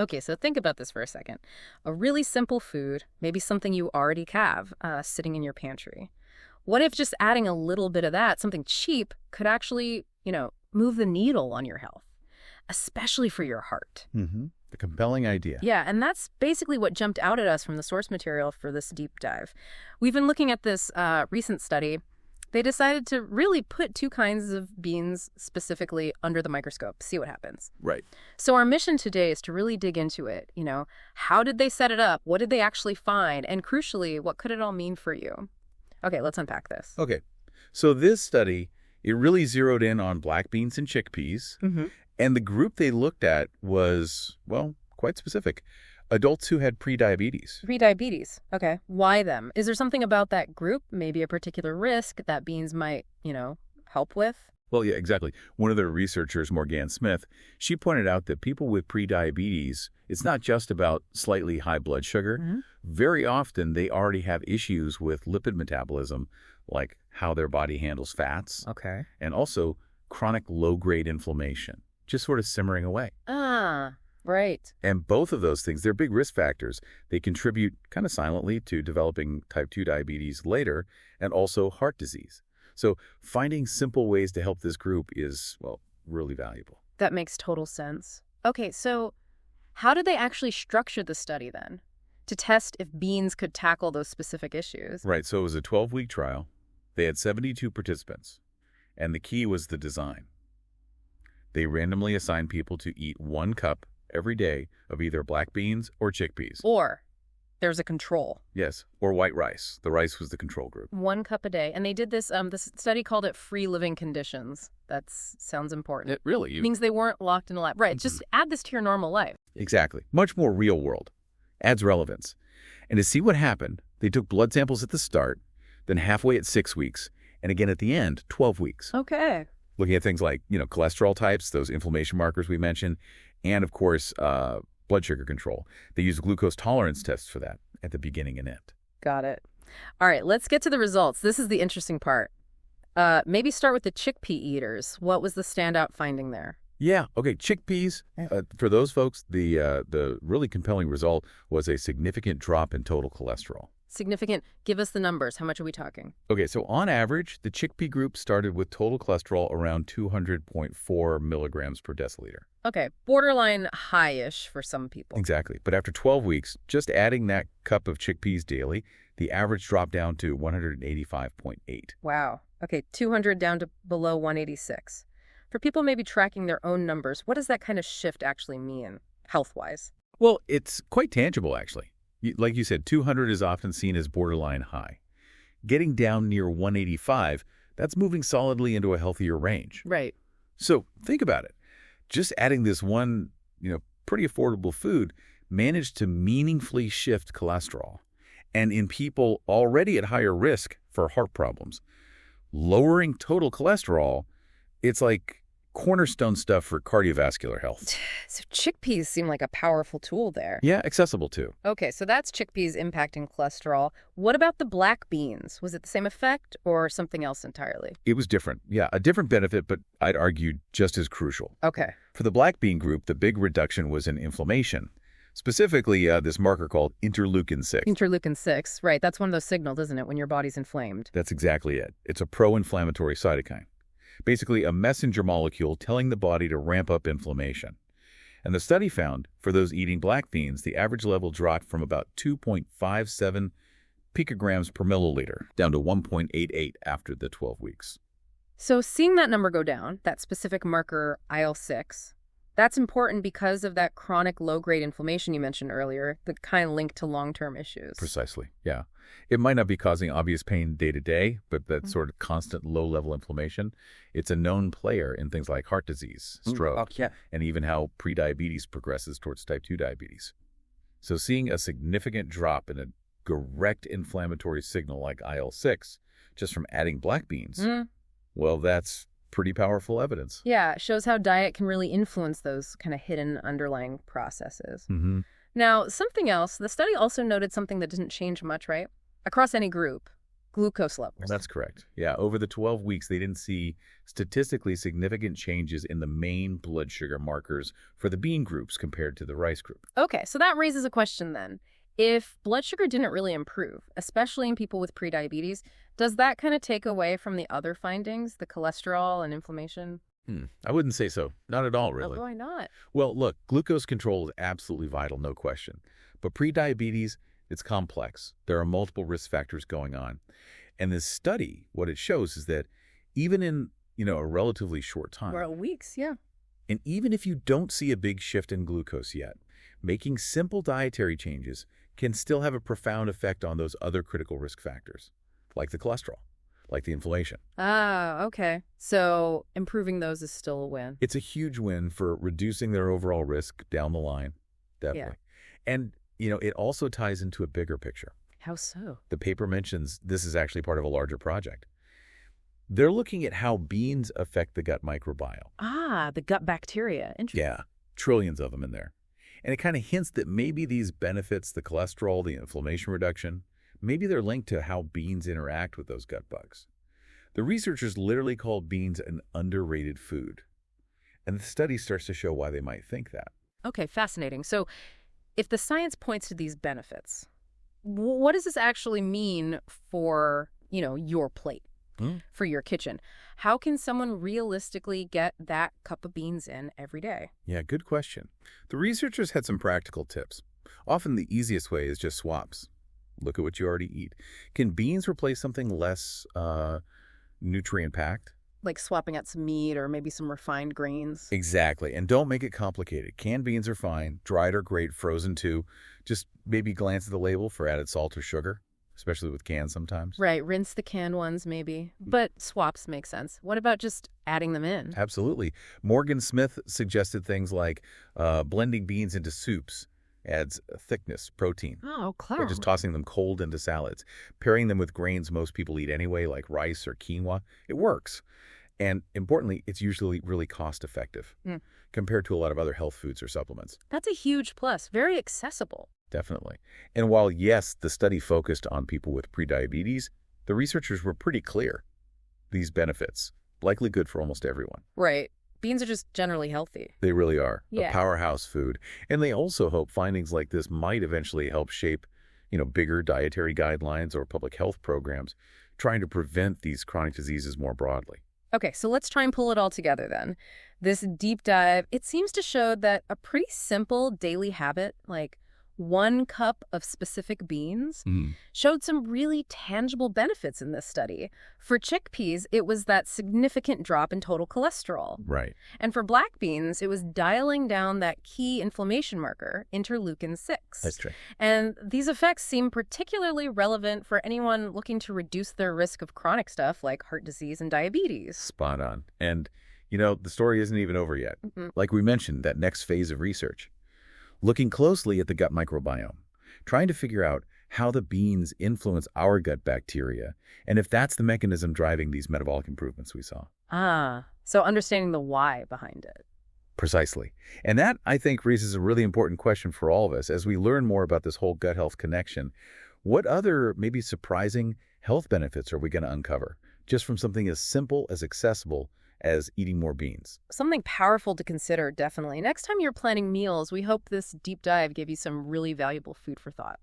Okay, so think about this for a second. A really simple food, maybe something you already have sitting in your pantry. What if just adding a little bit of that, something cheap, could actually, move the needle on your health, especially for your heart? Mm-hmm. A compelling idea. Yeah, and that's basically what jumped out at us from the source material for this deep dive. We've been looking at this recent study. They decided to really put two kinds of beans specifically under the microscope, see what happens. Right. So our mission today is to really dig into it. How did they set it up? What did they actually find? And crucially, what could it all mean for you? Okay, let's unpack this. Okay. So this study, it really zeroed in on black beans and chickpeas. Mm-hmm. And the group they looked at was, well, quite specific. Adults who had prediabetes. Prediabetes. Okay. Why them? Is there something about that group, maybe a particular risk that beans might, help with? Well, yeah, exactly. One of the researchers, Morgan Smith, she pointed out that people with prediabetes, it's not just about slightly high blood sugar. Mm-hmm. Very often, they already have issues with lipid metabolism, like how their body handles fats, Okay. and also chronic low-grade inflammation, just sort of simmering away. Ah, right. And both of those things, they're big risk factors. They contribute kind of silently to developing type 2 diabetes later and also heart disease. So finding simple ways to help this group is, well, really valuable. That makes total sense. Okay, so how did they actually structure the study then to test if beans could tackle those specific issues? Right, so it was a 12-week trial. They had 72 participants, and the key was the design. They randomly assigned people to eat 1 cup every day of either black beans or chickpeas. Or there's a control. Yes, or white rice. The rice was the control group. 1 cup a day. And they did this, this study called it free living conditions. That sounds important. It really, It means they weren't locked in a lab. Right, just add this to your normal life. Exactly. Much more real world. Adds relevance. And to see what happened, they took blood samples at the start, then halfway at 6 weeks, and again at the end, 12 weeks. Okay. Looking at things like, cholesterol types, those inflammation markers we mentioned, and of course, blood sugar control. They used glucose tolerance tests for that at the beginning and end. Got it. All right, let's get to the results. This is the interesting part. Maybe start with the chickpea eaters. What was the standout finding there? Yeah, okay, chickpeas. For those folks, the really compelling result was a significant drop in total cholesterol. Significant. Give us the numbers. How much are we talking? Okay, so on average, the chickpea group started with total cholesterol around 200.4 milligrams per deciliter. Okay, borderline high-ish for some people. Exactly. But after 12 weeks, just adding that cup of chickpeas daily, the average dropped down to 185.8. Wow. Okay, 200 down to below 186. For people maybe tracking their own numbers, what does that kind of shift actually mean, health-wise? Well, it's quite tangible, actually. Like you said, 200 is often seen as borderline high. Getting down near 185, that's moving solidly into a healthier range. Right. So think about it. Just adding this one, pretty affordable food managed to meaningfully shift cholesterol. And in people already at higher risk for heart problems, lowering total cholesterol, it's like cornerstone stuff for cardiovascular health. So chickpeas seem like a powerful tool there. Yeah, accessible too. Okay, so that's chickpeas impacting cholesterol. What about the black beans? Was it the same effect or something else entirely? It was different. Yeah, a different benefit, but I'd argue just as crucial. Okay. For the black bean group, the big reduction was in inflammation. Specifically, this marker called interleukin-6. Interleukin-6, right. That's one of those signals, isn't it, when your body's inflamed? That's exactly it. It's a pro-inflammatory cytokine. Basically a messenger molecule telling the body to ramp up inflammation. And the study found, for those eating black beans, the average level dropped from about 2.57 picograms per milliliter down to 1.88 after the 12 weeks. So seeing that number go down, that specific marker IL-6, that's important because of that chronic low-grade inflammation you mentioned earlier, the kind linked to long-term issues. Precisely, yeah. It might not be causing obvious pain day to day, but that sort of constant low-level inflammation, it's a known player in things like heart disease, stroke, and even how prediabetes progresses towards type 2 diabetes. So seeing a significant drop in a direct inflammatory signal like IL-6 just from adding black beans, well, that's pretty powerful evidence. Yeah, it shows how diet can really influence those kind of hidden underlying processes. Mm-hmm. Now, something else, the study also noted something that didn't change much, right? Across any group. Glucose levels. That's correct. Yeah, over the 12 weeks, they didn't see statistically significant changes in the main blood sugar markers for the bean groups compared to the rice group. Okay, so that raises a question then. If blood sugar didn't really improve, especially in people with prediabetes, does that kind of take away from the other findings, the cholesterol and inflammation? I wouldn't say so. Not at all, really. Why not? Well, look, glucose control is absolutely vital, no question. But prediabetes, it's complex. There are multiple risk factors going on. And this study, what it shows is that even in, a relatively short time, Well, weeks, yeah. and even if you don't see a big shift in glucose yet, making simple dietary changes can still have a profound effect on those other critical risk factors, like the cholesterol, like the inflammation. Ah, okay. So improving those is still a win. It's a huge win for reducing their overall risk down the line, definitely. And, it also ties into a bigger picture. How so? The paper mentions this is actually part of a larger project. They're looking at how beans affect the gut microbiome. Ah, the gut bacteria. Interesting. Yeah, trillions of them in there. And it kind of hints that maybe these benefits, the cholesterol, the inflammation reduction, maybe they're linked to how beans interact with those gut bugs. The researchers literally called beans an underrated food. And the study starts to show why they might think that. Okay, fascinating. So if the science points to these benefits, what does this actually mean for, your plate, for your kitchen? How can someone realistically get that cup of beans in every day? Yeah, good question. The researchers had some practical tips. Often the easiest way is just swaps. Look at what you already eat. Can beans replace something less nutrient-packed? Like swapping out some meat or maybe some refined grains. Exactly. And don't make it complicated. Canned beans are fine. Dried are great. Frozen too. Just maybe glance at the label for added salt or sugar, especially with cans sometimes. Right. Rinse the canned ones maybe. But swaps make sense. What about just adding them in? Absolutely. Morgan Smith suggested things like blending beans into soups adds thickness, protein. Oh, clever. Or just tossing them cold into salads. Pairing them with grains most people eat anyway, like rice or quinoa. It works. And importantly, it's usually really cost-effective compared to a lot of other health foods or supplements. That's a huge plus. Very accessible. Definitely. And while, yes, the study focused on people with prediabetes, the researchers were pretty clear. These benefits, likely good for almost everyone. Right. Beans are just generally healthy. They really are. Yeah. A powerhouse food. And they also hope findings like this might eventually help shape, bigger dietary guidelines or public health programs trying to prevent these chronic diseases more broadly. Okay, so let's try and pull it all together then. This deep dive, it seems to show that a pretty simple daily habit, like 1 cup of specific beans, showed some really tangible benefits in this study. For chickpeas, it was that significant drop in total cholesterol. Right. And for black beans, it was dialing down that key inflammation marker, interleukin-6. That's true. And these effects seem particularly relevant for anyone looking to reduce their risk of chronic stuff like heart disease and diabetes. Spot on. And, the story isn't even over yet. Like we mentioned, that next phase of research. Looking closely at the gut microbiome, trying to figure out how the beans influence our gut bacteria, and if that's the mechanism driving these metabolic improvements we saw. Ah, so understanding the why behind it. Precisely. And that, I think, raises a really important question for all of us as we learn more about this whole gut health connection. What other, maybe surprising, health benefits are we going to uncover just from something as simple as accessible as eating more beans? Something powerful to consider, definitely. Next time you're planning meals, we hope this deep dive gave you some really valuable food for thought.